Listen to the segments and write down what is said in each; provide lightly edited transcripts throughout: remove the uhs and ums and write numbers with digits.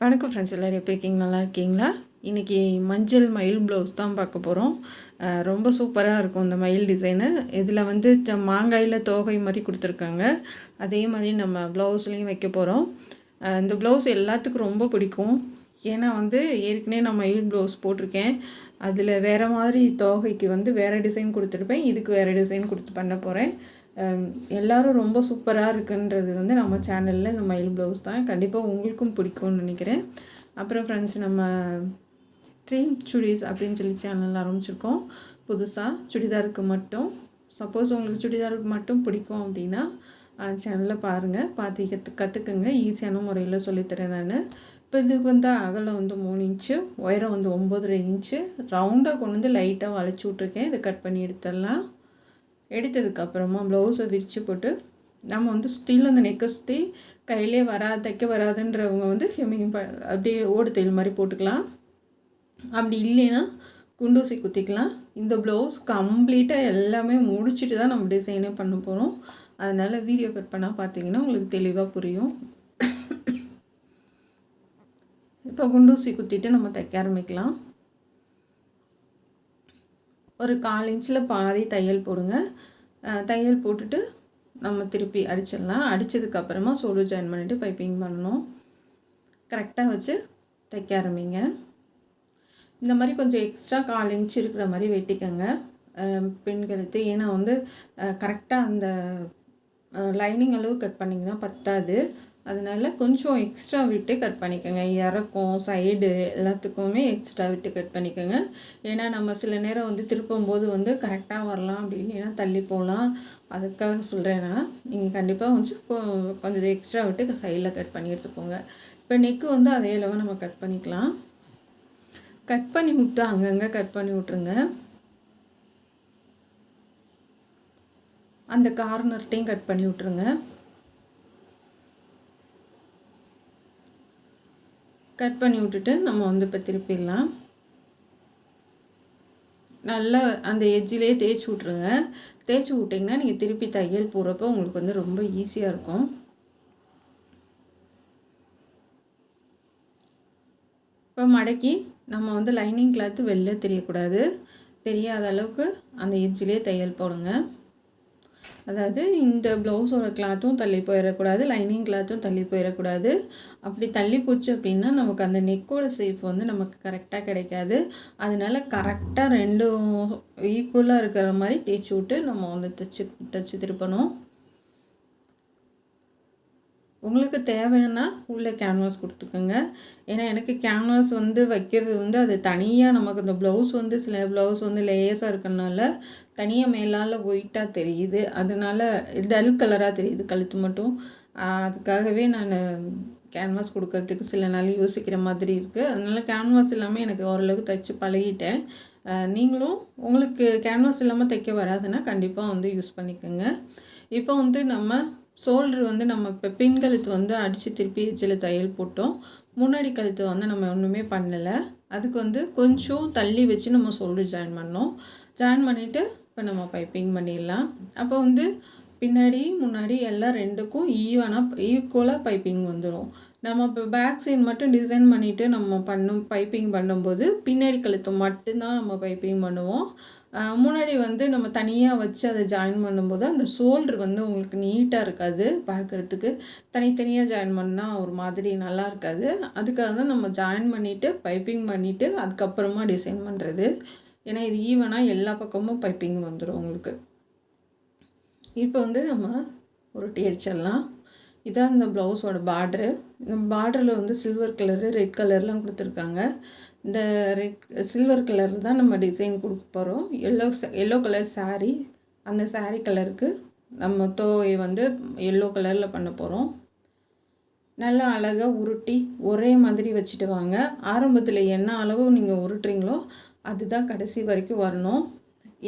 வணக்கம் ஃப்ரெண்ட்ஸ், எல்லோரும் எப்படி இருக்கீங்க? நல்லா இருக்கீங்களா? இன்றைக்கி மஞ்சள் மயில் ப்ளவுஸ் தான் பார்க்க போகிறோம். ரொம்ப சூப்பராக இருக்கும் இந்த மயில் டிசைனு. இதில் வந்து மாங்காயில் தோகை மாதிரி கொடுத்துருக்காங்க. அதே மாதிரி நம்ம ப்ளவுஸ்லேயும் வைக்க போகிறோம். இந்த ப்ளவுஸ் எல்லாத்துக்கும் ரொம்ப பிடிக்கும். ஏன்னா வந்து ஏற்கனவே நான் மயில் ப்ளவுஸ் போட்டிருக்கேன். அதில் வேறு மாதிரி தோகைக்கு வந்து வேறு டிசைன் கொடுத்துருப்பேன். இதுக்கு வேறு டிசைன் கொடுத்து பண்ண போகிறேன். எல்லோரும் ரொம்ப சூப்பராக இருக்குன்றது வந்து நம்ம சேனலில் இந்த மயில் ப்ளவுஸ் தான். கண்டிப்பாக உங்களுக்கும் பிடிக்கும்னு நினைக்கிறேன். அப்புறம் ஃப்ரெண்ட்ஸ், நம்ம ட்ரீம் சுடிஸ் அப்படின்னு சொல்லி சேனல் ஆரம்பிச்சிருக்கோம் புதுசாக. சுடிதாருக்கு மட்டும், சப்போஸ் உங்களுக்கு சுடிதாருக்கு மட்டும் பிடிக்கும் அப்படின்னா சேனலில் பாருங்கள், பார்த்து கற்றுக்குங்க. ஈஸியான முறையில் சொல்லித்தரேன் நான். இப்போ இதுக்கு வந்து அகலம் வந்து 3 இன்ச்சு, உயரம் வந்து 9.5 இன்ச்சு. ரவுண்டாக கொண்டு வந்து லைட்டாக வளைச்சி விட்ருக்கேன். இதை கட் பண்ணி எடுத்துடலாம். எடுத்ததுக்கப்புறமா ப்ளவுஸை விரித்து போட்டு நம்ம வந்து சுற்றிலும் அந்த நெக்கை சுற்றி கையிலே தைக்க வராதுன்றவங்க வந்து ஹெம்மிங் அப்படியே ஓடு தையல் மாதிரி போட்டுக்கலாம். அப்படி இல்லைன்னா குண்டூசி குத்திக்கலாம். இந்த ப்ளவுஸ் கம்ப்ளீட்டாக எல்லாமே முடிச்சுட்டு தான் நம்ம டிசைனே பண்ண போகிறோம். அதனால் வீடியோ கட் பண்ணால் பார்த்தீங்கன்னா உங்களுக்கு தெளிவாக புரியும். இப்போ குண்டூசி குத்திட்டு நம்ம தைக்க ஆரம்பிக்கலாம். ஒரு 1/4 இன்ச்சில் பாதி தையல் போடுங்க. தையல் போட்டுட்டு நம்ம திருப்பி அடிச்சிடலாம். அடித்ததுக்கப்புறமா சோடு ஜாயின் பண்ணிவிட்டு பைப்பிங் பண்ணணும். கரெக்டாக வச்சு தைக்க ஆரம்பிங்க. இந்த மாதிரி கொஞ்சம் எக்ஸ்ட்ரா 1/4 இன்ச் இருக்கிற மாதிரி வெட்டிக்கோங்க பெண்களுக்கு. ஏன்னா வந்து கரெக்டாக அந்த லைனிங் அளவு கட் பண்ணிங்கன்னா பத்தாது. அதனால் கொஞ்சம் எக்ஸ்ட்ரா விட்டு கட் பண்ணிக்கோங்க. இறக்கம் சைடு எல்லாத்துக்குமே எக்ஸ்ட்ரா விட்டு கட் பண்ணிக்கோங்க. ஏன்னா நம்ம சில நேரம் வந்து திருப்பும்போது வந்து கரெக்டாக வரலாம், அப்படி இல்லைன்னா தள்ளி போகலாம். அதுக்காக சொல்கிறேன்னா நீங்கள் கண்டிப்பாக கொஞ்சம் எக்ஸ்ட்ரா விட்டு சைடில் கட் பண்ணி எடுத்துக்கோங்க. இப்போ நெக்கு வந்து அதே அளவு நம்ம கட் பண்ணிக்கலாம். கட் பண்ணி விட்டு அங்கங்கே கட் பண்ணி விட்ருங்க. அந்த கார்னர்ட்டையும் கட் பண்ணி விட்ருங்க. கட் பண்ணி விட்டுட்டு நம்ம வந்து இப்போ திருப்பிடலாம். நல்லா அந்த எட்ஜிலே தேய்ச்சி விட்ருங்க. தேய்ச்சி விட்டிங்கன்னா நீங்கள் திருப்பி தையல் போடுறப்போ உங்களுக்கு வந்து ரொம்ப ஈஸியாக இருக்கும். இப்போ மடக்கி நம்ம வந்து லைனிங் கிளாத்து வெளில தெரியக்கூடாது. தெரியாத அளவுக்கு அந்த எட்ஜிலே தையல் போடுங்க. அதாவது இந்த ப்ளவுஸோட கிளாத்தும் தள்ளி போயிடக்கூடாது, லைனிங் கிளாத்தும் தள்ளி போயிடக்கூடாது. அப்படி தள்ளி போச்சு அப்படின்னா நமக்கு அந்த நெக்கோட ஷேப் வந்து நமக்கு கரெக்டாக கிடைக்காது. அதனால கரெக்டாக ரெண்டும் ஈக்குவலாக இருக்கிற மாதிரி தேய்ச்சி விட்டு நம்ம வந்து தைச்சி திருப்பணும். உங்களுக்கு தேவைன்னா உள்ளே கேன்வாஸ் கொடுத்துக்கோங்க. ஏன்னா எனக்கு கேன்வாஸ் வந்து வைக்கிறது வந்து அது தனியாக நமக்கு இந்த ப்ளவுஸ் வந்து சில ப்ளவுஸ் வந்து லேஸாக இருக்கிறனால தனியாக மேலால் ஒயிட்டாக தெரியுது. அதனால் டல் கலராக தெரியுது கழுத்து மட்டும். அதுக்காகவே நான் கேன்வாஸ் கொடுக்கறதுக்கு சில நாள் யோசிக்கிற மாதிரி இருக்குது. அதனால் கேன்வாஸ் இல்லாமல் எனக்கு ஓரளவுக்கு தைச்சி பழகிட்டேன். நீங்களும் உங்களுக்கு கேன்வாஸ் இல்லாமல் தைக்க வராதுன்னா கண்டிப்பாக வந்து யூஸ் பண்ணிக்கோங்க. இப்போ வந்து நம்ம ஷோல்ட்ரு வந்து நம்ம இப்போ பின் கழுத்து வந்து அடித்து திருப்பி எட்ஜில் தையல் போட்டோம். முன்னாடி கழுத்து வந்து நம்ம ஒன்றுமே பண்ணலை. அதுக்கு வந்து கொஞ்சம் தள்ளி வச்சு நம்ம ஷோல்ட்ரு ஜாயின் பண்ணோம். ஜாயின் பண்ணிவிட்டு இப்போ நம்ம பைப்பிங் பண்ணிடலாம். அப்போ வந்து பின்னாடி முன்னாடி எல்லாம் ரெண்டுக்கும் ஈக்குவலாக பைப்பிங் வந்துடும். நம்ம இப்போ பேக் சைடு மட்டும் டிசைன் பண்ணிவிட்டு நம்ம பைப்பிங் பண்ணும்போது பின்னாடி கழுத்து மட்டும்தான் நம்ம பைப்பிங் பண்ணுவோம். முன்னாடி வந்து நம்ம தனியாக வச்சு அதை ஜாயின் பண்ணும்போது அந்த ஷோல்ட்ரு வந்து உங்களுக்கு நீட்டாக இருக்காது. பார்க்குறதுக்கு தனித்தனியாக ஜாயின் பண்ணால் ஒரு மாதிரி நல்லா இருக்காது. அதுக்காக தான் நம்ம ஜாயின் பண்ணிவிட்டு பைப்பிங் பண்ணிவிட்டு அதுக்கப்புறமா டிசைன் பண்ணுறது. ஏன்னா இது ஈவனாக எல்லா பக்கமும் பைப்பிங் வந்துடும் உங்களுக்கு. இப்போ வந்து நம்ம உருட்டி அடிச்சிடலாம். இதான் இந்த ப்ளவுஸோட பார்ட்ரு. இந்த பார்டரில் வந்து சில்வர் கலரு ரெட் கலர்லாம் கொடுத்துருக்காங்க. இந்த சில்வர் கலர் தான் நம்ம டிசைன் கொடுக்க போகிறோம். எல்லோ கலர் சாரீ, அந்த சாரீ கலருக்கு நம்ம தோயை வந்து எல்லோ கலரில் பண்ண போகிறோம். நல்லா அழகாக உருட்டி ஒரே மாதிரி வச்சுட்டு வாங்க. ஆரம்பத்தில் என்ன அளவு நீங்கள் உருட்டுறீங்களோ அதுதான் கடைசி வரைக்கும் வரணும்.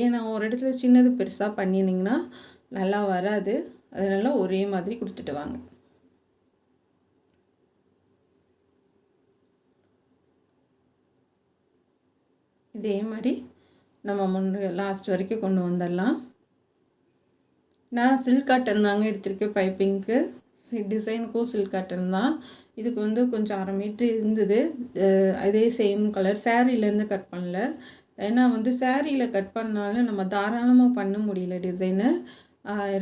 ஏன்னா ஒரு இடத்துல சின்னது பெருசாக பண்ணினீங்கன்னா நல்லா வராது. அதனால் ஒரே மாதிரி கொடுத்துட்டு வாங்க. இதே மாதிரி நம்ம லாஸ்ட் வரைக்கும் கொண்டு வந்துடலாம். நான் சில்க் காட்டன் தாங்க எடுத்திருக்கேன் பைப்பிங்க்கு. டிசைனுக்கும் சில்க் காட்டன் தான். இதுக்கு வந்து கொஞ்சம் 1/2 மீட்ரு இருந்தது. அதே சேம் கலர் சாரீலேருந்து கட் பண்ணல. ஏன்னா வந்து சாரியில் கட் பண்ணாலும் நம்ம தாராளமாக பண்ண முடியல டிசைனு.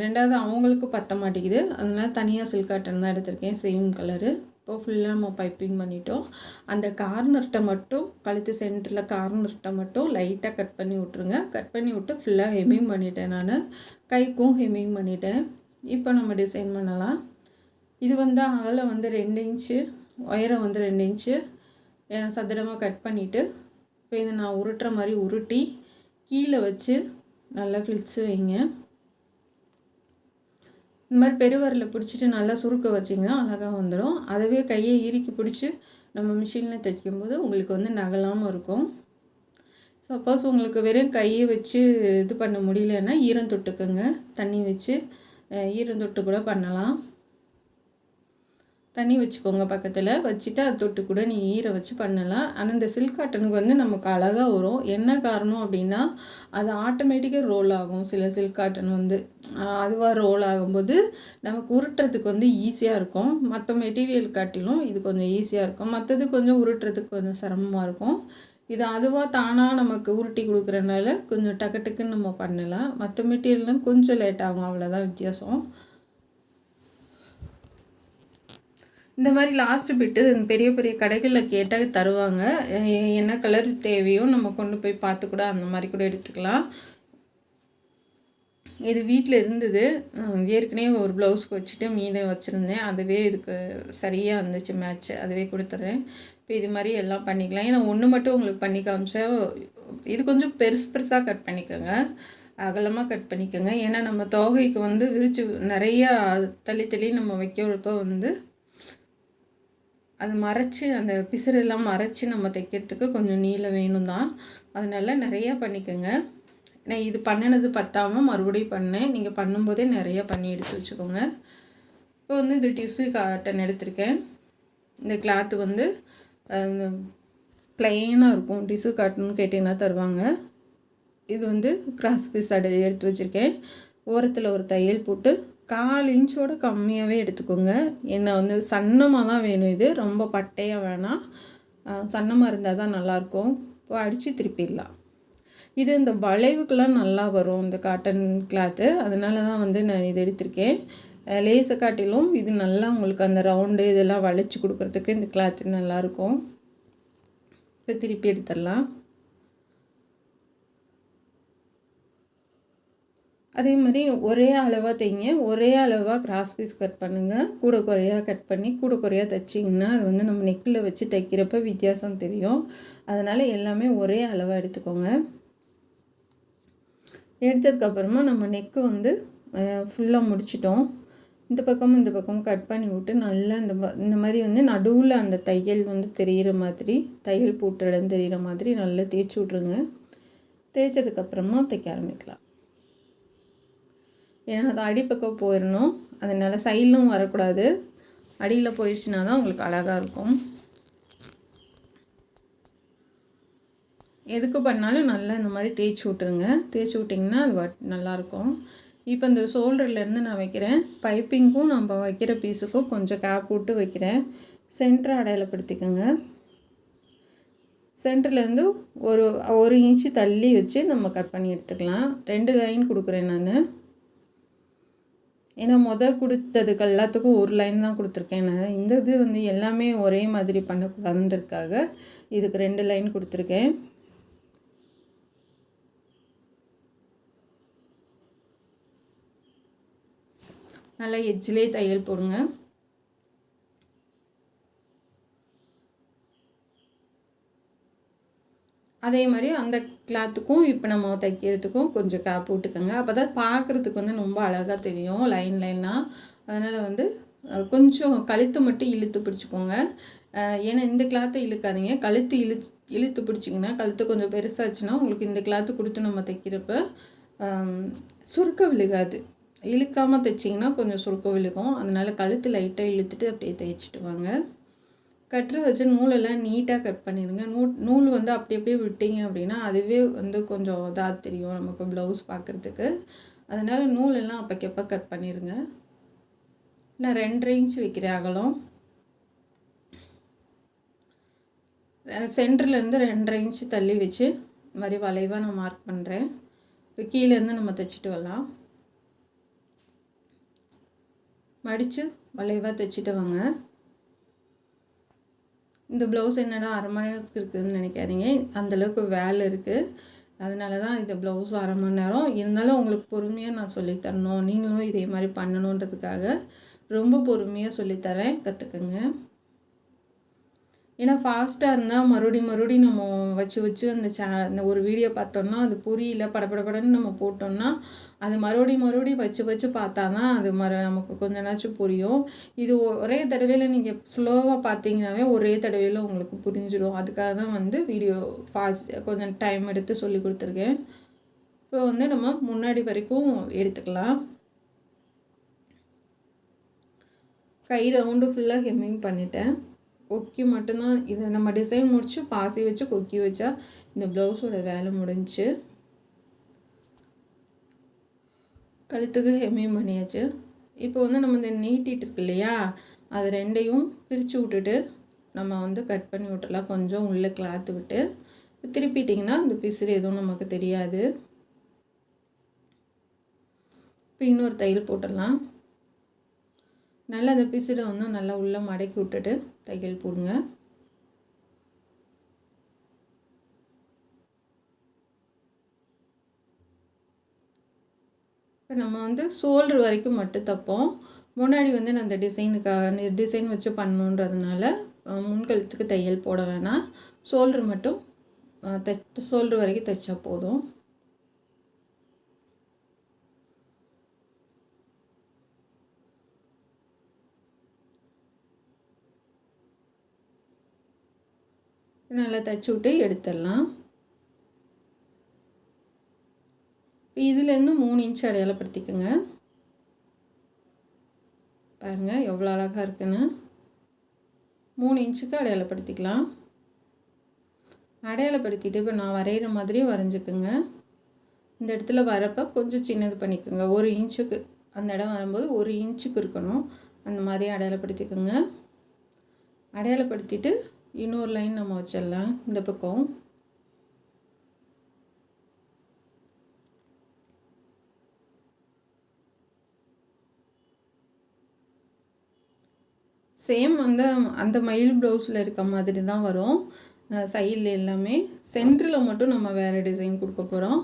2வது அவங்களுக்கு பற்ற மாட்டேங்குது. அதனால் தனியாக சில்க் காட்டன் தான் எடுத்திருக்கேன் சேம் கலரு. இப்போ ஃபுல்லாக நம்ம பைப்பிங் பண்ணிட்டோம். அந்த கார்னர்கிட்ட மட்டும் கழுத்து சென்டரில் கார்னர்கிட்ட மட்டும் லைட்டாக கட் பண்ணி விட்ருங்க. கட் பண்ணி விட்டு ஃபுல்லாக ஹெம்மிங் பண்ணிட்டேன் நான். கைக்கும் ஹெம்மிங் பண்ணிட்டேன். இப்போ நம்ம டிசைன் பண்ணலாம். இது வந்து அகலம் வந்து 2 இன்ச்சு, உயரம் வந்து 2 இன்ச்சு சதுரமாக கட் பண்ணிவிட்டு இப்போ இதை நான் உருட்டுற மாதிரி உருட்டி கீழே வச்சு நல்லா ஃப்ளிட்ஸு வைங்க. இந்த மாதிரி பெருவரில் பிடிச்சிட்டு நல்லா சுருக்க வச்சிங்கன்னா அழகாக வந்துடும். அதுவே கையை இறுக்கி பிடிச்சி நம்ம மிஷினில் தைக்கும்போது உங்களுக்கு வந்து நகலாமல் இருக்கும். சப்போஸ் உங்களுக்கு வெறும் கையை வச்சு இது பண்ண முடியலன்னா ஈரம் தொட்டுக்குங்க. தண்ணி வச்சு ஈரம் தொட்டு கூட பண்ணலாம். தண்ணி வச்சுக்கோங்க பக்கத்தில் வச்சுட்டு அதை தொட்டு கூட நீங்கள் ஈர வச்சு பண்ணலாம். ஆனால் இந்த சில்க் காட்டனுக்கு வந்து நமக்கு அழகாக வரும். என்ன காரணம் அப்படின்னா அது ஆட்டோமேட்டிக்காக ரோல் ஆகும். சில சில்க் காட்டன் வந்து அதுவாக ரோல் ஆகும்போது நமக்கு உருட்டுறதுக்கு வந்து ஈஸியாக இருக்கும். மற்ற மெட்டீரியல் காட்டிலும் இது கொஞ்சம் ஈஸியாக இருக்கும். மற்றது கொஞ்சம் உருட்டுறதுக்கு கொஞ்சம் சிரமமாக இருக்கும். இது அதுவாக தானாக நமக்கு உருட்டி கொடுக்குறனால கொஞ்சம் டக்குன்னு நம்ம பண்ணலாம். மற்ற மெட்டீரியல்லாம் கொஞ்சம் லேட் ஆகும், அவ்வளோதான் வித்தியாசம். இந்த மாதிரி லாஸ்ட்டு பிட்டு பெரிய பெரிய கடைகளில் கேட்டால் தருவாங்க. என்ன கலர் தேவையோ நம்ம கொண்டு போய் பார்த்து கூட அந்த மாதிரி கூட எடுத்துக்கலாம். இது வீட்டில் இருந்தது. ஏற்கனவே ஒரு ப்ளவுஸ்க்கு வச்சுட்டு மீதை வச்சுருந்தேன். அதுவே இதுக்கு சரியாக இருந்துச்சு மேட்ச்சு. அதுவே கொடுத்துட்றேன். இப்போ இது மாதிரி எல்லாம் பண்ணிக்கலாம். ஏன்னா ஒன்று மட்டும் உங்களுக்கு பண்ணி காமிச்சா இது கொஞ்சம் பெருசாக கட் பண்ணிக்கோங்க. அகலமாக கட் பண்ணிக்கோங்க. ஏன்னா நம்ம தோகைக்கு வந்து விரித்து நிறையா தள்ளி நம்ம வைக்கிறப்போ வந்து அது மறைச்சி அந்த பிசுறெல்லாம் மறைச்சி நம்ம தைக்கிறதுக்கு கொஞ்சம் நீளம் வேணும் தான். அதனால நிறையா பண்ணிக்கோங்க. நான் இது பண்ணினது பத்தாமல் மறுபடியும் பண்ணேன். நீங்கள் பண்ணும்போதே நிறையா பண்ணி எடுத்து வச்சுக்கோங்க. இப்போ வந்து இது டிஷ்யூ காட்டன் எடுத்திருக்கேன். இந்த கிளாத்து வந்து ப்ளைனாக இருக்கும். டிஷ்யூ காட்டன் கேட்டிங்கன்னா தருவாங்க. இது வந்து கிராஸ் பீஸ் எடுத்து வச்சுருக்கேன். ஓரத்தில் ஒரு தையல் போட்டு 1/4 இன்ச்சோட கம்மியாகவே எடுத்துக்கோங்க. என்ன வந்து சன்னமாக தான் வேணும். இது ரொம்ப பட்டையாக வேணாம். சன்னமாக இருந்தால் தான் நல்லாயிருக்கும். இப்போ அடித்து திருப்பிடலாம். இது இந்த வளைவுக்கெல்லாம் நல்லா வரும் இந்த காட்டன் கிளாத்து. அதனால தான் வந்து நான் இது எடுத்திருக்கேன். லேஸை காட்டிலும் இது நல்லா உங்களுக்கு அந்த ரவுண்டு இதெல்லாம் வளைச்சி கொடுக்குறதுக்கு இந்த கிளாத்து நல்லாயிருக்கும். இப்போ திருப்பி எடுத்துடலாம். அதே மாதிரி ஒரே அளவாக தைங்க. ஒரே அளவாக கிராஸ் பீஸ் கட் பண்ணுங்கள். கூட குறையாக கட் பண்ணி கூட குறையாக தைச்சிங்கன்னா அது வந்து நம்ம நெக்கில் வச்சு தைக்கிறப்ப வித்தியாசம் தெரியும். அதனால் எல்லாமே ஒரே அளவாக எடுத்துக்கோங்க. எடுத்ததுக்கப்புறமா நம்ம நெக்கு வந்து ஃபுல்லாக முடிச்சிட்டோம். இந்த பக்கமும் கட் பண்ணி விட்டு நல்லா இந்த மாதிரி வந்து நடுவில் அந்த தையல் வந்து தெரிகிற மாதிரி தையல் போட்ட இடம் தெரிகிற மாதிரி நல்லா தேய்ச்சி விட்ருங்க. தேய்ச்சதுக்கப்புறமா தைக்க ஆரம்பிக்கலாம். ஏன்னா அது அடிப்பக்கம் போயிடணும். அதனால் சைட்லும் வரக்கூடாது. அடியில் போயிடுச்சுன்னா தான் உங்களுக்கு அழகாக இருக்கும். எதுக்கு பண்ணாலும் நல்லா இந்த மாதிரி தேய்ச்சி விட்ருங்க. தேய்ச்சி விட்டிங்கன்னா அது நல்லாயிருக்கும். இப்போ இந்த ஷோல்டர்லேருந்து நான் வைக்கிறேன். பைப்பிங்க்கும் நம்ம வைக்கிற பீஸுக்கும் கொஞ்சம் கேப் விட்டு வைக்கிறேன். சென்டரை அடையாளப்படுத்திக்கோங்க. சென்டர்லேருந்து ஒரு இன்ச்சு தள்ளி வச்சு நம்ம கட் பண்ணி எடுத்துக்கலாம். 2 லைன் கொடுக்குறேன் நான். ஏன்னா கொடுத்ததுக்கு எல்லாத்துக்கும் ஒரு லைன் தான் கொடுத்துருக்கேன் நான். இந்த இது வந்து எல்லாமே ஒரே மாதிரி பண்ணக்கூடாதுன்றதுக்காக இதுக்கு 2 லைன் கொடுத்துருக்கேன். நல்லா எட்ஜிலே தையல் போடுங்க. அதே மாதிரி அந்த கிளாத்துக்கும் இப்போ நம்ம தைக்கிறதுக்கும் கொஞ்சம் கேப் விட்டுக்கோங்க. அப்போ தான் பார்க்குறதுக்கு வந்து ரொம்ப அழகாக தெரியும் லைனாக. அதனால் வந்து கொஞ்சம் கழுத்து மட்டும் இழுத்து பிடிச்சிக்கோங்க. ஏன்னா இந்த கிளாத்தை இழுக்காதீங்க. கழுத்து இழுத்து பிடிச்சிங்கன்னா கழுத்து கொஞ்சம் பெருசாச்சுன்னா உங்களுக்கு இந்த கிளாத்து கொடுத்து நம்ம தைக்கிறப்ப சுருக்க விழுகாது. இழுக்காமல் தைச்சிங்கன்னா கொஞ்சம் சுருக்க விழுகும். அதனால் கழுத்து லைட்டாக இழுத்துட்டு அப்படியே தைச்சிட்டு வாங்க. கட்டுற வச்சு நூலெல்லாம் நீட்டாக கட் பண்ணிடுங்க. நூல் வந்து அப்படியே விட்டீங்க அப்படின்னா அதுவே வந்து கொஞ்சம் இதாக தெரியும் நமக்கு ப்ளவுஸ் பார்க்குறதுக்கு. அதனால் நூலெல்லாம் அப்போக்கப்போ கட் பண்ணிடுங்க. நான் 2.5 இன்ச் வைக்கிறேன் அகலம். சென்டர்லேருந்து 2.5 இன்ச் தள்ளி வச்சு இந்த மாதிரி வளைவாக நான் மார்க் பண்ணுறேன். இப்போ கீழேருந்து நம்ம தைச்சிட்டு வரலாம். மடித்து வளைவாக தைச்சிட்டு வாங்க. இந்த ப்ளவுஸ் என்னடா அரை மணி நேரத்துக்கு இருக்குதுன்னு நினைக்காதீங்க. அந்தளவுக்கு வேலை இருக்குது. அதனால தான் இந்த ப்ளவுஸ் அரை மணி நேரம் இருந்தாலும் உங்களுக்கு பொறுமையாக நான் சொல்லித்தரணும், நீங்களும் இதே மாதிரி பண்ணணுன்றதுக்காக ரொம்ப பொறுமையாக சொல்லித்தரேன். கற்றுக்குங்க. ஏன்னா ஃபாஸ்ட்டாக இருந்தால் மறுபடியும் நம்ம வச்சு அந்த ஒரு வீடியோ பார்த்தோன்னா அது புரியல, படப்படன்னு நம்ம போட்டோம்னா அது மறுபடியும் வச்சு பார்த்தா தான் அது நமக்கு கொஞ்ச நாச்சும் புரியும். இது ஒரே தடவையில் நீங்கள் ஸ்லோவாக பார்த்தீங்கன்னாவே ஒரே தடவையில் உங்களுக்கு புரிஞ்சிடும். அதுக்காக தான் வீடியோ கொஞ்சம் டைம் எடுத்து சொல்லி கொடுத்துருக்கேன். இப்போ நம்ம முன்னாடி வரைக்கும் எடுத்துக்கலாம். கை ரவுண்டு ஃபுல்லாக ஹெம்மிங் பண்ணிட்டேன். கொக்கி மட்டும்தான் இதை நம்ம டிசைன் முடித்து பாசி வச்சு கொக்கி வச்சா இந்த ப்ளவுஸோட வேலை முடிஞ்சு. கழுத்துக்கு ஹெம்மிங் பண்ணியாச்சு. இப்போ நம்ம இந்த நீட்டிட்டு இருக்கு இல்லையா, அது ரெண்டையும் பிரித்து விட்டுட்டு நம்ம கட் பண்ணி விட்டுலாம். கொஞ்சம் உள்ளே கிளாத்து விட்டு திருப்பிட்டிங்கன்னா இந்த பிசுறு எதுவும் நமக்கு தெரியாது. இப்போ இன்னொரு தையல் போட்டுடலாம். நல்லா அந்த பிசுரை நல்லா உள்ளே மடக்கி விட்டுட்டு தையல் போடுங்க. இப்போ நம்ம ஷோல்டர் வரைக்கும் மட்டும் தைப்போம். முன்னாடி நான் அந்த டிசைன் வச்சு பண்ணணுன்றதுனால முன்கழுத்துக்கு தையல் போட வேணாம். ஷோல்டர் மட்டும் ஷோல்டர் வரைக்கும் தைச்சா போதும். நல்லா தைச்சி விட்டு எடுத்துடலாம். இப்போ இதுலேருந்து 3 இன்ச் அடையாளப்படுத்திக்கோங்க. பாருங்கள் எவ்வளோ அழகாக இருக்குன்னு. 3 இன்ச்சுக்கு அடையாளப்படுத்திக்கலாம். அடையாளப்படுத்திட்டு இப்போ நான் வரைகிற மாதிரி வரைஞ்சிக்குங்க. இந்த இடத்துல வரப்போ கொஞ்சம் சின்னது பண்ணிக்கோங்க. 1 இன்ச்சுக்கு அந்த இடம் வரும்போது 1 இன்ச்சுக்கு இருக்கணும். அந்த மாதிரி அடையாளப்படுத்திக்கோங்க. அடையாளப்படுத்திட்டு இன்னொரு லைன் நம்ம வச்சிடலாம் இந்த பக்கம். சேம் அந்த மயில் ப்ளவுஸில் இருக்க மாதிரி தான் வரும். சைடில் எல்லாமே சென்டரில் மட்டும் நம்ம வேறு டிசைன் கொடுக்க போகிறோம்.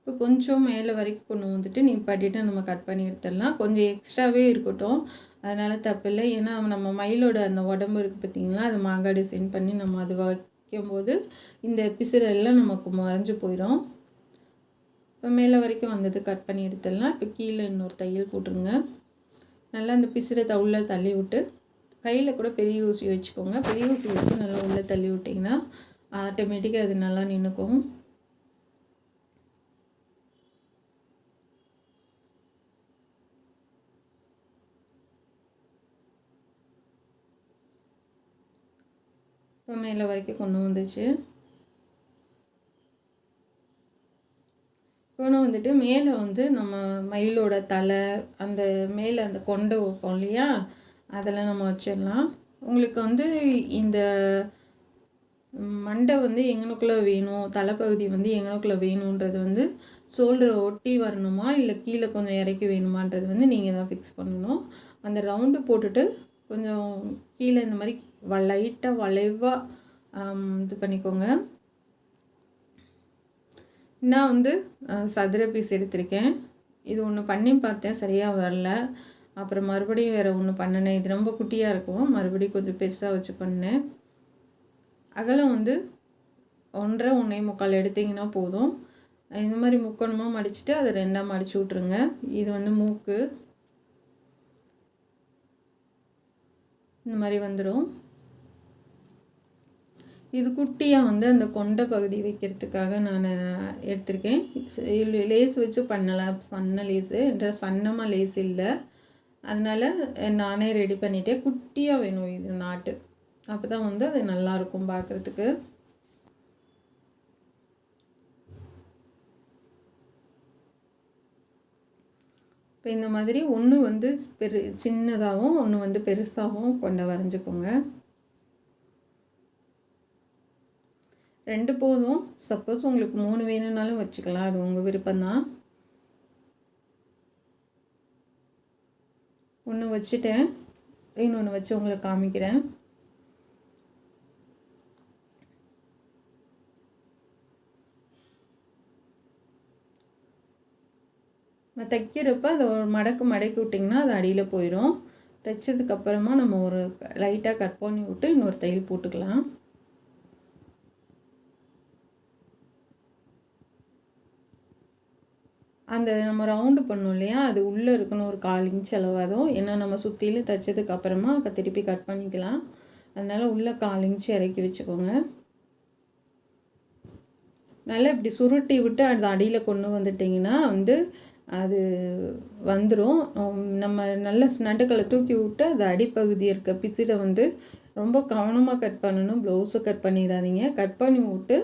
இப்போ கொஞ்சம் மேலே வரைக்கும் கொண்டு நிப்பாட்டிட்டு நம்ம கட் பண்ணி எடுத்துடலாம். கொஞ்சம் எக்ஸ்ட்ராவே இருக்கட்டும், அதனால் தப்பில்லை. ஏன்னா நம்ம மயிலோட அந்த உடம்பு இருக்குது பார்த்திங்களா, அது மாங்காய் டிசைன் பண்ணி நம்ம அது வைக்கும்போது இந்த பிசுரெல்லாம் நமக்கு மறைஞ்சு போயிடும். இப்போ மேலே வரைக்கும் வந்தது கட் பண்ணி எடுத்துடலாம். இப்போ கீழே இன்னொரு தையல் போட்டுருங்க. நல்லா அந்த பிசுரை உள்ளே தள்ளி விட்டு கையில் கூட பெரிய ஊசி வச்சுக்கோங்க. பெரிய ஊசி வச்சு நல்லா உள்ளே தள்ளி விட்டிங்கன்னா ஆட்டோமேட்டிக்காக அது நல்லா நின்றுக்கும். இப்போ மேலே வரைக்கும் கொண்டு வந்துச்சு. கொண்டு மேலே நம்ம மயிலோட தலை அந்த மேலே அந்த கொண்டை வைப்போம் இல்லையா, அதெல்லாம் நம்ம வச்சிடலாம். உங்களுக்கு இந்த மண்டை எங்கனுக்குள்ளே வேணும், தலைப்பகுதி எங்கனுக்குள்ளே வேணுன்றது ஷோல்டரை ஒட்டி வரணுமா இல்லை கீழே கொஞ்சம் இறக்கி வேணுமான்றது நீங்கள் தான் ஃபிக்ஸ் பண்ணணும். அந்த ரவுண்டு போட்டுட்டு கொஞ்சம் கீழே இந்த மாதிரி லைட்டாக வளைவாக இது பண்ணிக்கோங்க. நான் சதுர பீஸ் எடுத்திருக்கேன். இது ஒன்று பண்ணி பார்த்தேன், சரியாக வரல. அப்புறம் மறுபடியும் வேறு ஒன்று பண்ணினேன். இது ரொம்ப குட்டியாக இருக்கும், மறுபடியும் கொஞ்சம் பெருசாக வச்சு பண்ணேன். அகலம் 1.5 1.25 எடுத்திங்கன்னா போதும். இந்த மாதிரி முக்கோணமாக மடிச்சுட்டு அதை 2ஆக மடித்து விட்ருங்க. இது மூக்கு இந்த மாதிரி வந்துடும். இது குட்டியாக அந்த கொண்டை பகுதி வைக்கிறதுக்காக நான் எடுத்திருக்கேன். லேஸ் வச்சு பண்ண லேஸு என்ற சன்னமாக லேஸ் இல்லை, அதனால் நானே ரெடி பண்ணிட்டேன். குட்டியாக வேணும் இது நாட்டு, அப்போ தான் அது நல்லாயிருக்கும் பார்க்குறதுக்கு. இப்போ இந்த மாதிரி ஒன்று வந்து சின்னதாகவும் ஒன்று வந்து பெருசாகவும் கொண்டு வரைஞ்சிக்கோங்க. 2 போதும். சப்போஸ் உங்களுக்கு 3 வேணும்னாலும் வச்சுக்கலாம், அது உங்கள் விருப்பம்தான். ஒன்று வச்சுட்டேன், இன்னொன்று வச்சு உங்களுக்கு காமிக்கிறேன். தைக்கிறப்ப அதை ஒரு மடக்கி விட்டிங்கன்னா அது அடியில் போயிடும். தைச்சதுக்கப்புறமா நம்ம ஒரு லைட்டாக கட் பண்ணி விட்டு இன்னொரு தையல் போட்டுக்கலாம். அந்த நம்ம ரவுண்டு பண்ணோம் இல்லையா, அது உள்ளே இருக்கணும் ஒரு 1/4 இன்ச் அளவாதும். ஏன்னா நம்ம சுற்றிலும் தைச்சதுக்கப்புறமா திருப்பி கட் பண்ணிக்கலாம். அதனால் உள்ளே 1/4 இன்ச் இறக்கி வச்சுக்கோங்க. நல்லா இப்படி சுருட்டி விட்டு அது அடியில் கொண்டு வந்துட்டிங்கன்னா வந்து அது வந்துடும். நம்ம நல்ல நடுக்களை தூக்கி விட்டு அது அடிப்பகுதி இருக்க பிசிரை வந்து ரொம்ப கவனமாக கட் பண்ணணும். ப்ளவுஸை கட் பண்ணிடாதீங்க. கட் பண்ணி விட்டு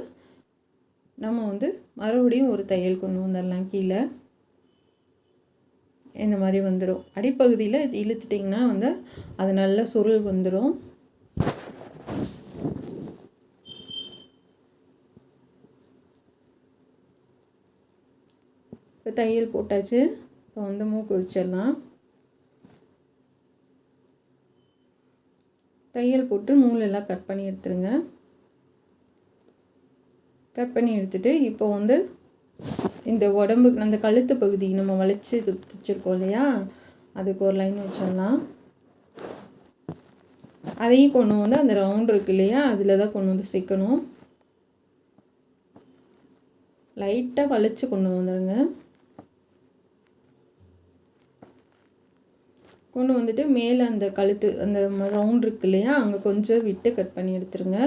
நம்ம வந்து மறுபடியும் ஒரு தையல் கொண்டு வந்துடலாம். கீழே இந்த மாதிரி வந்துடும். அடிப்பகுதியில் இழுத்துட்டிங்கன்னா வந்து அது நல்ல சுருள் வந்துடும். இப்போ தையல் போட்டாச்சு. இப்போ வந்து மூக்கு வச்சிடலாம். தையல் போட்டு நூலெல்லாம் கட் பண்ணி எடுத்துருங்க. கட் பண்ணி எடுத்துகிட்டு இப்போ வந்து இந்த உடம்பு அந்த கழுத்து பகுதி நம்ம வளைச்சி தைச்சிருக்கோம் இல்லையா, அதுக்கு ஒரு லைன் வச்சிடலாம். அதையும் கொண்டு வந்து அந்த ரவுண்ட் இருக்கு இல்லையா, அதில் தான் கொண்டு வந்து சேர்க்கணும். லைட்டாக வளைச்சி கொண்டு வந்துடுங்க. கொண்டு வந்துட்டு மேலே அந்த கழுத்து அந்த ரவுண்ட் இருக்கு இல்லையா, அங்கே கொஞ்சம் விட்டு கட் பண்ணி எடுத்துருங்க.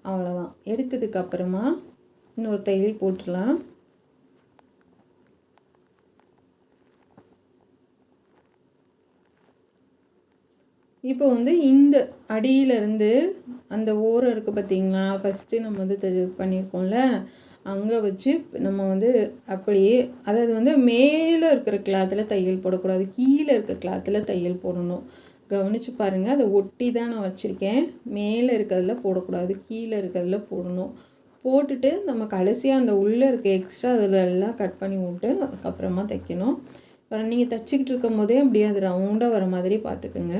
அவ்வளோதான். எடுத்ததுக்கப்புறமா இன்னொரு தையல் போட்டுடலாம். இப்போ வந்து இந்த அடியிலேருந்து அந்த ஓரம் இருக்குது பார்த்திங்களா, ஃபஸ்ட்டு நம்ம வந்து பண்ணியிருக்கோம்ல, அங்கே வச்சு நம்ம வந்து அப்படியே, அதாவது வந்து மேலே இருக்கிற கிளாத்தில் தையல் போடக்கூடாது, கீழே இருக்க கிளாத்தில் தையல் போடணும். கவனித்து பாருங்கள். அதை ஒட்டி தான் நான் வச்சுருக்கேன். மேலே இருக்கிறதுல போடக்கூடாது, கீழே இருக்கிறதுல போடணும். போட்டுட்டு நம்ம கடைசியாக அந்த உள்ளே இருக்க எக்ஸ்ட்ரா அதில் எல்லாம் கட் பண்ணி விட்டு அதுக்கப்புறமா தைக்கணும். அப்புறம் நீங்கள் தைச்சிக்கிட்டு இருக்கும் போதே அப்படியே அது ரவுண்டாக வர மாதிரி பார்த்துக்குங்க.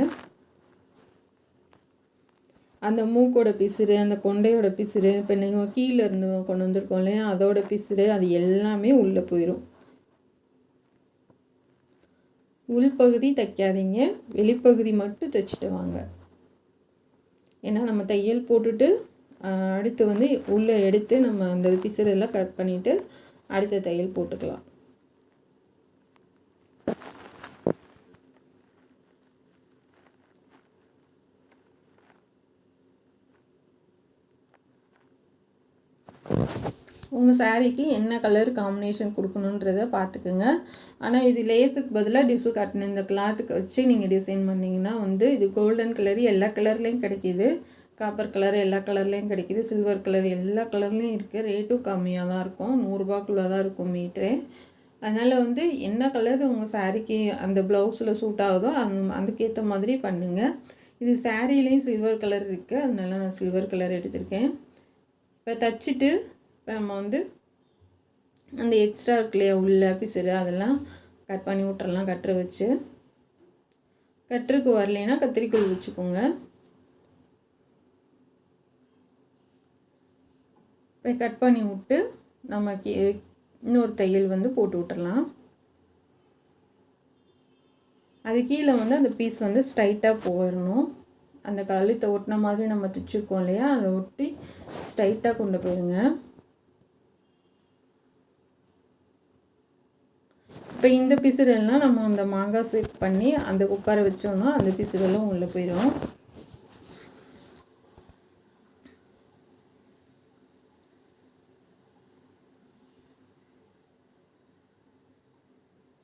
அந்த மூக்கோட பிசுறு, அந்த கொண்டையோட பிசுறு, இப்போ நீங்கள் கீழே இருந்து கொண்டு வந்திருக்கோம் இல்லையா, அதோட பிசுறு, அது எல்லாமே உள்ளே போயிடும். உள்பகுதி தைக்காதீங்க, வெளிப்பகுதி மட்டும் தைச்சிட்டு வாங்க. ஏன்னா நம்ம தையல் போட்டுட்டு அடுத்து வந்து உள்ளே எடுத்து நம்ம அந்த பிசுறெல்லாம் கட் பண்ணிவிட்டு அடுத்த தையல் போட்டுக்கலாம். உங்கள் சாரீக்கு என்ன கலர் காம்பினேஷன் கொடுக்கணுன்றதை பார்த்துக்குங்க. ஆனால் இது லேஸுக்கு பதிலாக டிஷ்யூ காட்டன் இந்த கிளாத்துக்கு வச்சு நீங்கள் டிசைன் பண்ணிங்கன்னா வந்து இது கோல்டன் கலர் எல்லா கலர்லேயும் கிடைக்கிது, காப்பர் கலர் எல்லா கலர்லேயும் கிடைக்கிது, சில்வர் கலர் எல்லா கலர்லேயும் இருக்குது. ரேட்டும் கம்மியாக தான் இருக்கும், 100 ரூபாக்குள்ளே தான் இருக்கும் மீட்ரு. அதனால் வந்து என்ன கலர் உங்கள் சாரீக்கு அந்த ப்ளவுஸில் சூட் ஆகுதோ அதுக்கேற்ற மாதிரி பண்ணுங்கள். இது சாரீலேயும் சில்வர் கலர் இருக்குது, அதனால நான் சில்வர் கலர் எடுத்திருக்கேன். இப்போ தைச்சிட்டு இப்போ நம்ம வந்து அந்த எக்ஸ்ட்ரா இருக்கு இல்லையா உள்ள பிசுறு, அதெல்லாம் கட் பண்ணி விட்டுறலாம். கட்டரை வச்சு, கட்டருக்கு வரலைன்னா கத்திரிக்கோல் வச்சுக்கோங்க. இப்போ கட் பண்ணி விட்டு நம்ம இன்னொரு தையல் வந்து போட்டு விட்டுறலாம். அது கீழே வந்து அந்த பீஸ் வந்து ஸ்ட்ரைட்டாக போயிடணும். அந்த கழுத்தை ஒட்டின மாதிரி நம்ம தைச்சிருக்கோம் இல்லையா, அதை ஒட்டி ஸ்ட்ரைட்டாக கொண்டு போயிடுங்க. இப்போ இந்த பிசுரெல்லாம் நம்ம அந்த மாங்காய் செட் பண்ணி அந்த உட்கார வச்சோன்னா அந்த பிசுரெல்லாம் உள்ளே போயிடும்.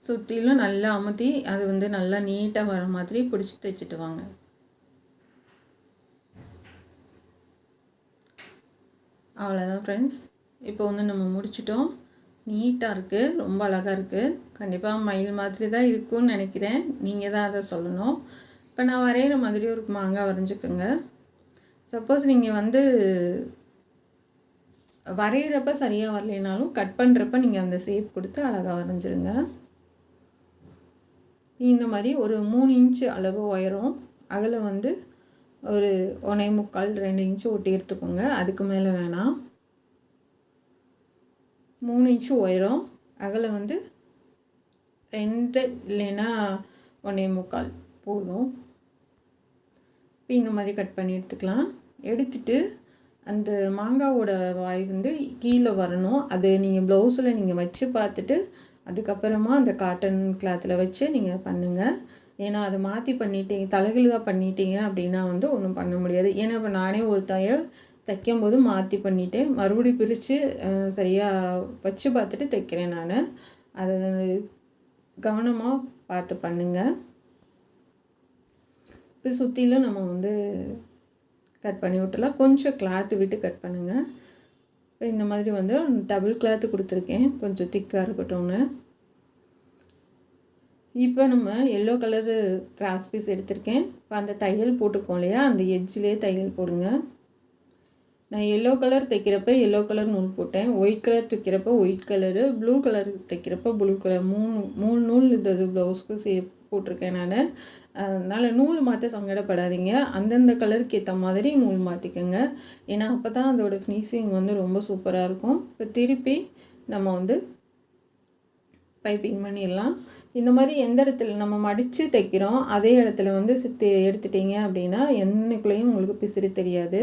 சுற்றிலும் நல்லா அமுத்தி அது வந்து நல்லா நீட்டாக வர மாதிரி பிடிச்சி தைச்சிட்டு வாங்க. அவ்வளோதான் ஃப்ரெண்ட்ஸ். இப்போ வந்து நம்ம முடிச்சிட்டோம். நீட்டாக இருக்குது, ரொம்ப அழகாக இருக்குது. கண்டிப்பாக மயில் மாதிரி தான் இருக்கும்னு நினைக்கிறேன். நீங்கள் தான் அதை சொல்லணும். இப்போ நான் வரைகிற மாதிரி ஒரு மாங்காய் வரைஞ்சிக்கோங்க. சப்போஸ் நீங்கள் வந்து வரைகிறப்ப சரியாக வரலைனாலும் கட் பண்ணுறப்ப நீங்கள் அந்த ஷேப் கொடுத்து அழகாக வரைஞ்சிருங்க. இந்த மாதிரி ஒரு 3 இன்ச்சு அளவு உயரம், அகலம் வந்து ஒரு 1.25 2 இன்ச்சு ஒட்டி எடுத்துக்கோங்க. அதுக்கு மேலே வேணாம். 3 இன்ச்சு உயரம், அகலம் வந்து 2 இல்லைன்னா 1.25 போதும். இப்போ இந்த மாதிரி கட் பண்ணி எடுத்துக்கலாம். எடுத்துட்டு அந்த மாங்காவோட வாய் வந்து கீழே வரணும். அது நீங்கள் ப்ளவுஸில் நீங்கள் வச்சு பார்த்துட்டு அதுக்கப்புறமா அந்த காட்டன் கிளாத்தில் வச்சு நீங்கள் பண்ணுங்கள். ஏன்னா அதை மாற்றி பண்ணிட்டீங்க, தலைகீழாக பண்ணிட்டீங்க அப்படின்னா வந்து ஒன்றும் பண்ண முடியாது. ஏன்னா இப்போ நானே ஒரு தையல் தைக்கும்போது மாற்றி பண்ணிவிட்டேன். மறுபடியும் பிரித்து சரியாக வச்சு பார்த்துட்டு தைக்கிறேன் நான். அதை கவனமாக பார்த்து பண்ணுங்கள். இப்போ சுற்றிலும் நம்ம வந்து கட் பண்ணி விட்டுலாம். கொஞ்சம் கிளாத்து விட்டு கட் பண்ணுங்கள். இப்போ இந்த மாதிரி வந்து டபுள் கிளாத்து கொடுத்துருக்கேன், கொஞ்சம் திக்காக இருக்கட்டும்னு. இப்போ நம்ம எல்லோ கலரு கிராஸ் பீஸ் எடுத்திருக்கேன். இப்போ அந்த தையல் போட்டிருக்கோம் இல்லையா, அந்த எட்ஜிலே தையல் போடுங்க. நான் எல்லோ கலர் தைக்கிறப்ப எல்லோ கலர் நூல் போட்டேன், ஒயிட் கலர் தைக்கிறப்ப ஒயிட் கலரு, ப்ளூ கலர் தைக்கிறப்ப ப்ளூ கலர், மூணு நூல் இது ப்ளவுஸ்க்கு போட்டிருக்கேன் நான். அதனால் நூல் மாற்ற சங்கடப்படாதீங்க. அந்தந்த கலருக்கு ஏற்ற மாதிரி நூல் மாற்றிக்கோங்க. ஏன்னா அப்போ தான் அதோட ஃபினிஷிங் வந்து ரொம்ப சூப்பராக இருக்கும். இப்போ திருப்பி நம்ம வந்து பைப்பிங் பண்ணிடலாம். இந்த மாதிரி எந்த இடத்துல நம்ம மடித்து தைக்கிறோம் அதே இடத்துல வந்து எடுத்துட்டிங்க அப்படின்னா என்னைக்குள்ளேயும் உங்களுக்கு பிசிறு தெரியாது.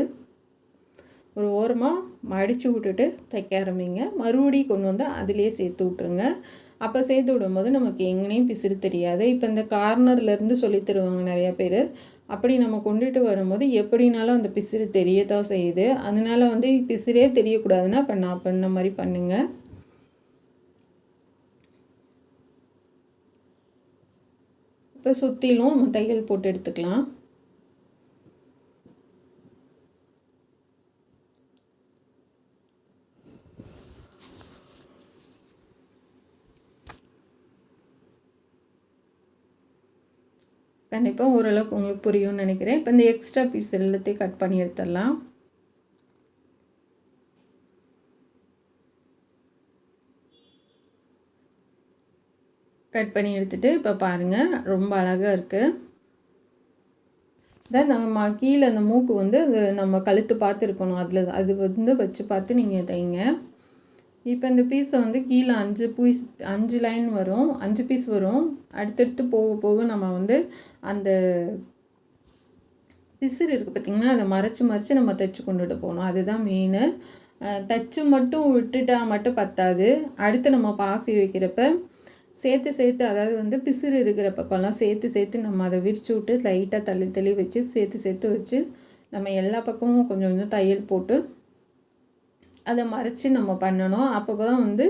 ஒரு ஓரமாக மடித்து விட்டுட்டு தைக்க ஆரம்பிங்க. மறுபடியும் கொண்டு வந்து அதிலே சேர்த்து விட்ருங்க. அப்போ சேர்த்து விடும்போது நமக்கு எங்கேயும் பிசிறு தெரியாது. இப்போ இந்த கார்னர்லேருந்து சொல்லி தருவாங்க நிறையா பேர். அப்படி நம்ம கொண்டுட்டு வரும்போது எப்படினாலும் அந்த பிசிறு தெரியத்தான் செய்யுது. அதனால வந்து பிசிறே தெரியக்கூடாதுன்னா இப்போ நான் பண்ண மாதிரி பண்ணுங்கள். இப்போ சுற்றிலும் நம்ம தையல் போட்டு எடுத்துக்கலாம். கண்டிப்பாக ஓரளவுக்கு உங்களுக்கு புரியும்னு நினைக்கிறேன். இப்போ இந்த எக்ஸ்ட்ரா பீஸ் எல்லாத்தையும் கட் பண்ணி எடுத்துடலாம். கட் பண்ணி எடுத்துகிட்டு இப்போ பாருங்கள், ரொம்ப அழகாக இருக்குது. இதான் நம்ம கீழே அந்த மூக்கு வந்து அது நம்ம கழுத்து பார்த்து இருக்கணும், அதில் அது வந்து வச்சு பார்த்து நீங்கள் தைங்க. இப்போ இந்த பீஸை வந்து கீழே 5 லைன் வரும், 5 பீஸ் வரும். அடுத்தடுத்து போக போக நம்ம வந்து அந்த பிசிறு இருக்குது பார்த்திங்கன்னா, அதை மறைச்சி நம்ம தைச்சி கொண்டுட்டு போகணும். அதுதான் மெயினு. தைச்சி மட்டும் விட்டுட்டா மட்டும் பத்தாது. அடுத்து நம்ம பாசி வைக்கிறப்ப சேர்த்து அதாவது வந்து பிசிறு இருக்கிற பக்கம்லாம் சேர்த்து நம்ம அதை விரித்து விட்டு லைட்டாக தள்ளி வச்சு சேர்த்து வச்சு நம்ம எல்லா பக்கமும் கொஞ்சம் தையல் போட்டு அதை மறைச்சி நம்ம பண்ணணும். அப்போ தான் வந்து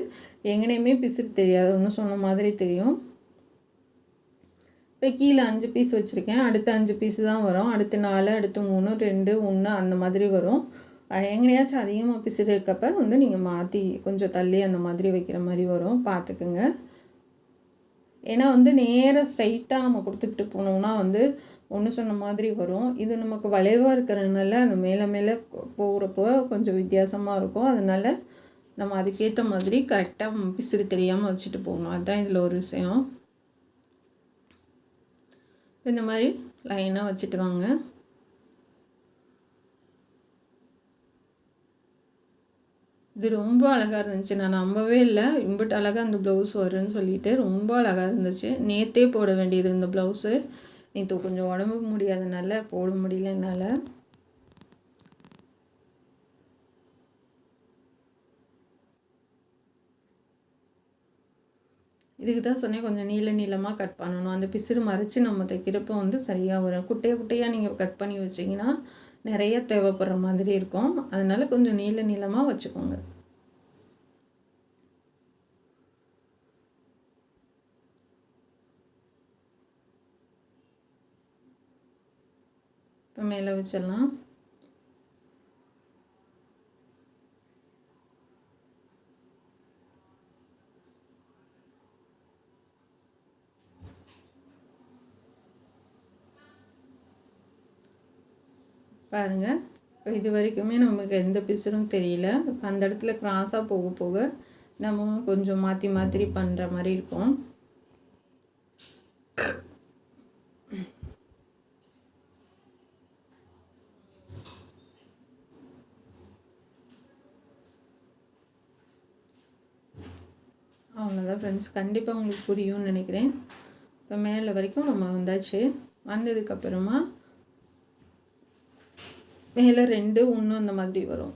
எங்கேயுமே பிசிறு தெரியாது, ஒன்று சொன்ன மாதிரி தெரியும். இப்போ கீழே 5 பீஸ் வச்சுருக்கேன். அடுத்து 5 பீஸு தான் வரும். அடுத்து 4, அடுத்து 3, 2, 1 அந்த மாதிரி வரும். எங்கேயாச்சும் அதிகமாக பிசிறு இருக்கப்போ வந்து நீங்கள் மாற்றி கொஞ்சம் தள்ளி அந்த மாதிரி வைக்கிற மாதிரி வரும், பார்த்துக்குங்க. ஏன்னா வந்து நேராக ஸ்ட்ரைட்டாக நம்ம கொடுத்துக்கிட்டு போனோம்னா வந்து ஒன்று சொன்ன மாதிரி வரும். இது நமக்கு வளைவாக இருக்கிறதுனால அந்த மேலே போகிறப்போ கொஞ்சம் வித்தியாசமாக இருக்கும். அதனால் நம்ம அதுக்கேற்ற மாதிரி கரெக்டாக பிசிறு தெரியாமல் வச்சுட்டு போகணும். அதுதான் இதில் ஒரு விஷயம். இந்த மாதிரி லைனாக வச்சுட்டு வாங்க. இது ரொம்ப அழகாக இருந்துச்சு. நான் நம்பவே இல்லை இம்பிட்டு அழகாக அந்த ப்ளவுஸ் வரும்னு சொல்லிட்டு. ரொம்ப அழகாக இருந்துச்சு. நேற்றே போட வேண்டியது இந்த ப்ளவுஸு. நேற்று கொஞ்சம் உடம்பு முடியாதனால போட முடியல என்னால். இதுக்கு தான் சொன்னேன் கொஞ்சம் நீளமாக கட் பண்ணணும். அந்த பிசிறு மறைச்சி நம்ம தைக்கிறப்போ வந்து சரியாக வரும். குட்டையாக நீங்கள் கட் பண்ணி வச்சிங்கன்னா நிறைய தேவைப்படுற மாதிரி இருக்கும். அதனால் கொஞ்சம் நீளமாக வச்சுக்கோங்க. இப்போ மேலே வச்சிடலாம். பாருங்கள். இப்போ இது வரைக்குமே நமக்கு எந்த பிசுறும் தெரியல. அந்த இடத்துல கிராஸாக போக போக நம்ம கொஞ்சம் மாற்றி மாற்றி பண்ணுற மாதிரி இருக்கும். அவ்வளோதான் ஃப்ரெண்ட்ஸ், கண்டிப்பாக உங்களுக்கு புரியும்னு நினைக்கிறேன். இப்போ மேலே வரைக்கும் நம்ம வந்தாச்சு. வந்ததுக்கப்புறமா மேலே 2 1 அந்த மாதிரி வரும்.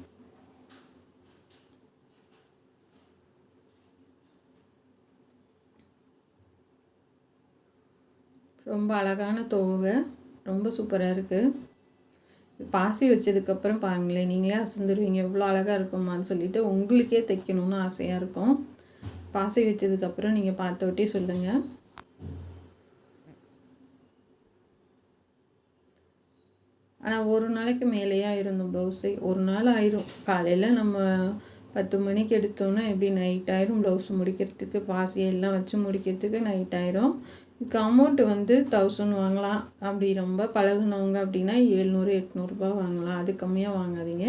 ரொம்ப அழகான தொகை, ரொம்ப சூப்பராக இருக்குது. பாசி வச்சதுக்கப்புறம் பாருங்களேன், நீங்களே அசந்துடுவீங்க எவ்வளோ அழகாக இருக்குமான்னு சொல்லிட்டு. உங்களுக்கே தைக்கணும்னு ஆசையாக இருக்கும். பாசி வச்சதுக்கப்புறம் நீங்கள் பார்த்துவிட்டே சொல்லுங்கள். ஆனால் ஒரு நாளைக்கு மேலேயே ஆயிரும் ப்ளவுஸு. ஒரு நாள் ஆயிரும். காலையில் நம்ம 10 மணிக்கு எடுத்தோன்னா எப்படி நைட் ஆயிரும் ப்ளவுஸ் முடிக்கிறதுக்கு, பாசியெல்லாம் வச்சு முடிக்கிறதுக்கு நைட் ஆயிரும். இதுக்கு அமௌண்ட்டு வந்து 1000 வாங்கலாம். அப்படி ரொம்ப பழகுனவங்க அப்படின்னா 700 800 வாங்கலாம். அது கம்மியாக வாங்காதீங்க.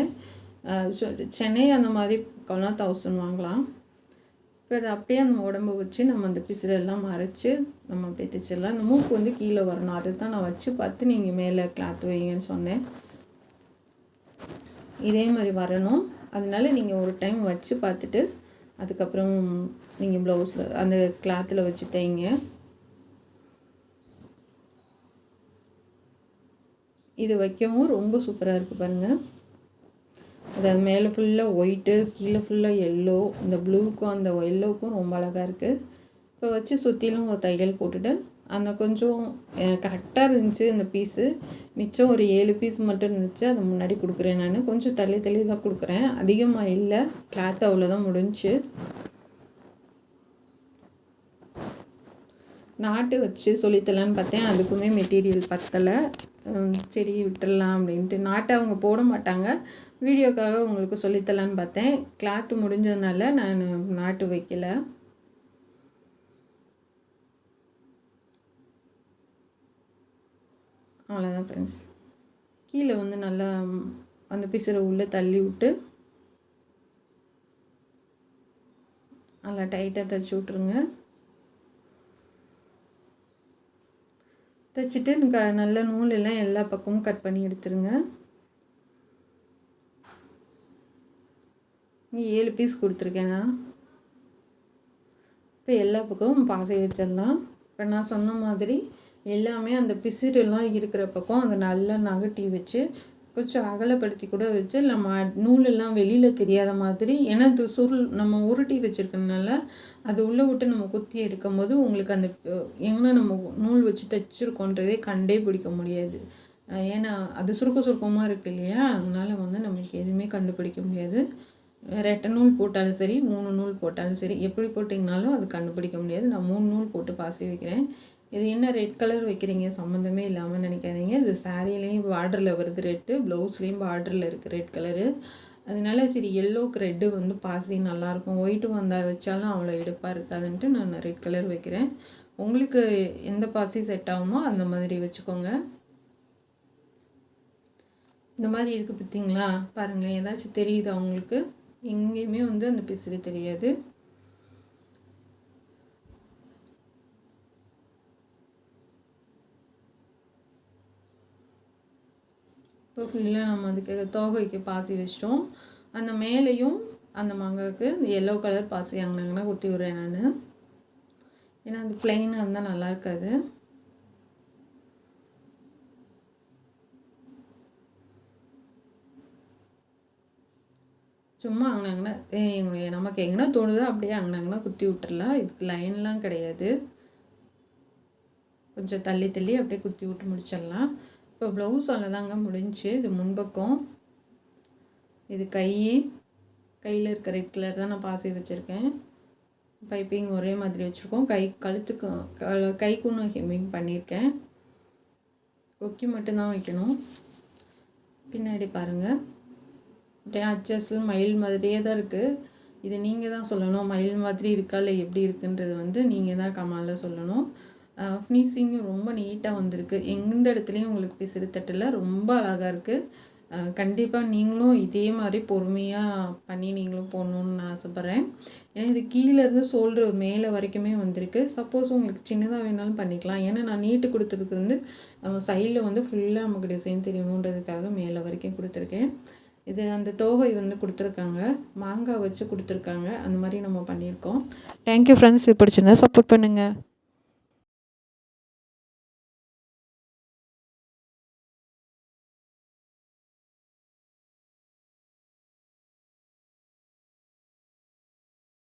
சென்னை அந்த மாதிரி பக்கம்லாம் 1000 வாங்கலாம். இப்போ அதை அப்படியே அந்த உடம்பை வச்சு நம்ம அந்த பிசுறெல்லாம் மறைச்சி நம்ம அப்படியே தைச்சிடலாம். அந்த மூக்கு வந்து கீழே வரணும். அதை தான் நான் வச்சு பார்த்து நீங்கள் மேலே கிளாத் வைங்கன்னு சொன்னேன். இதே மாதிரி வரணும். அதனால நீங்கள் ஒரு டைம் வச்சு பார்த்துட்டு அதுக்கப்புறம் நீங்கள் ப்ளவுஸில் அந்த கிளாத்தில் வச்சு தைங்க. இது வைக்கவும் ரொம்ப சூப்பராக இருக்குது பாருங்கள். அதாவது மேலே ஃபுல்லாக ஒயிட்டு, கீழே ஃபுல்லாக எல்லோ, இந்த ப்ளூக்கும் அந்த எல்லோவுக்கும் ரொம்ப அழகாக இருக்குது. இப்போ வச்சு சுற்றிலும் ஒரு தையல் போட்டுட்டு அந்த கொஞ்சம் கரெக்டாக இருந்துச்சு அந்த பீஸு. மிச்சம் ஒரு 7 பீஸ் மட்டும் இருந்துச்சு. அதை முன்னாடி கொடுக்குறேன். நான் கொஞ்சம் தள்ளி தான் கொடுக்குறேன், அதிகமாக இல்லை. கிளாத் அவ்வளோதான் முடிஞ்சிச்சு. நாட்டு வச்சு சொல்லித்தலான்னு பார்த்தேன், அதுக்குமே மெட்டீரியல் பத்தலை. சரி விட்டுடலாம் அப்படின்ட்டு. நாட்டை அவங்க போட மாட்டாங்க, வீடியோக்காக உங்களுக்கு சொல்லித்தலான்னு பார்த்தேன். கிளாத்து முடிஞ்சதுனால நான் நாட்டு வைக்கல. அவ்வளோதான் ஃப்ரெண்ட்ஸ். கீழே வந்து நல்லா அந்த பிசுரை உள்ளே தள்ளி விட்டு நல்லா டைட்டாக தைச்சி விட்ருங்க. தைச்சிட்டு நல்ல நூல் எல்லாம் எல்லா பக்கமும் கட் பண்ணி எடுத்துருங்க. இங்கே 7 பீஸ் கொடுத்துருக்கேண்ணா. இப்போ எல்லா பக்கமும் பாதை வச்சிடலாம். இப்போ நான் சொன்ன மாதிரி எல்லாமே அந்த பிசிறெல்லாம் இருக்கிற பக்கம் அந்த நல்லா நகட்டி வச்சு கொஞ்சம் அகலப்படுத்தி கூட வச்சு நம்ம நூலெல்லாம் வெளியில் தெரியாத மாதிரி, ஏன்னா இது சுருள் நம்ம உருட்டி வச்சுருக்கனால அது உள்ளே விட்டு நம்ம குத்தி எடுக்கும் போது உங்களுக்கு அந்த எங்கன்னா நம்ம நூல் வச்சு தைச்சிருக்கோன்றதே கண்டே பிடிக்க முடியாது. ஏன்னா அது சுருக்கமாக இருக்குது இல்லையா, அதனால் வந்து நமக்கு எதுவுமே கண்டுபிடிக்க முடியாது. ரெட்டை நூல் போட்டாலும் சரி, 3 நூல் போட்டாலும் சரி, எப்படி போட்டிங்கனாலும் அது கண்டுபிடிக்க முடியாது. நான் 3 நூல் போட்டு பாசி வைக்கிறேன். இது என்ன ரெட் கலர் வைக்கிறீங்க சம்மந்தமே இல்லாமல் நினைக்காதீங்க. இது சாரீலேயும் பார்டரில் வருது ரெட்டு, ப்ளவுஸ்லேயும் பார்டரில் இருக்குது ரெட் கலரு. அதனால சரி எல்லோக்கு ரெட்டு வந்து பாசி நல்லாயிருக்கும், ஒயிட்டு வந்தால் வச்சாலும் அவ்வளோ எடுப்பாக இருக்காதுன்ட்டு நான் ரெட் கலர் வைக்கிறேன். உங்களுக்கு எந்த பாசி செட் ஆகுமோ அந்த மாதிரி வச்சுக்கோங்க. இந்த மாதிரி இருக்குது பார்த்தீங்களா, பாருங்களேன். ஏதாச்சும் தெரியுதா உங்களுக்கு? எங்கேயுமே வந்து அந்த பிசுறு தெரியாது. இப்போ ஃபுல்லாக நம்ம அதுக்கு தோகைக்கு பாசி வச்சிட்டோம். அந்த மேலேயும் அந்த மாங்காய்க்கு இந்த எல்லோ கலர் பாசி வாங்கினாங்கன்னா குத்தி விட்றேன் நான். ஏன்னா அது பிளெயினாக இருந்தால் நல்லா இருக்காது. சும்மா அங்கினாங்கன்னா நமக்கு எங்கன்னா தோணுதோ அப்படியே அங்கினாங்கன்னா குத்தி விட்டுறலாம். இதுக்கு லைன்லாம் கிடையாது, கொஞ்சம் தள்ளி அப்படியே குத்தி விட்டு முடிச்சிடலாம். இப்போ ப்ளவுஸ் அவ்வளோதாங்க முடிஞ்சு. இது முன்பக்கம், இது கையில் இருக்க ரெட் கலர் தான் நான் பாசி வச்சுருக்கேன். பைப்பிங் ஒரே மாதிரி வச்சுருக்கோம். கைக்கும் நான் ஹெம்மிங் பண்ணியிருக்கேன். கொக்கி மட்டும்தான் வைக்கணும். பின்னாடி பாருங்கள், அப்படியே அச்சஸ் மயில் மாதிரியே தான் இருக்குது. இது நீங்கள் தான் சொல்லணும், மயில் மாதிரி இருக்கா இல்லை எப்படி இருக்குன்றது வந்து நீங்கள் தான் கமாலில் சொல்லணும். ஃபினிஷிங்கும் ரொம்ப நீட்டாக வந்திருக்கு. எந்த இடத்துலையும் உங்களுக்கு பிசுறு தட்டில் ரொம்ப அழகாக இருக்குது. கண்டிப்பாக நீங்களும் இதே மாதிரி பொறுமையாக பண்ணி நீங்களும் போடணுன்னு நான் ஆசைப்பட்றேன். ஏன்னா இது கீழேருந்து ஷோல்டர் மேலே வரைக்குமே வந்திருக்கு. சப்போஸ் உங்களுக்கு சின்னதாக வேணாலும் பண்ணிக்கலாம். ஏன்னா நான் நீட்டு கொடுத்துருக்கு வந்து சைடில் வந்து ஃபுல்லாக நமக்கு டிசைன் தெரியணுன்றதுக்காக மேலே வரைக்கும் கொடுத்துருக்கேன். இது அந்த தோகை வந்து கொடுத்துருக்காங்க, மாங்காய் வச்சு கொடுத்துருக்காங்க. அந்த மாதிரி நம்ம பண்ணியிருக்கோம். Thank you friends. இது பிடிச்சிருந்தா சப்போர்ட் பண்ணுங்கள்.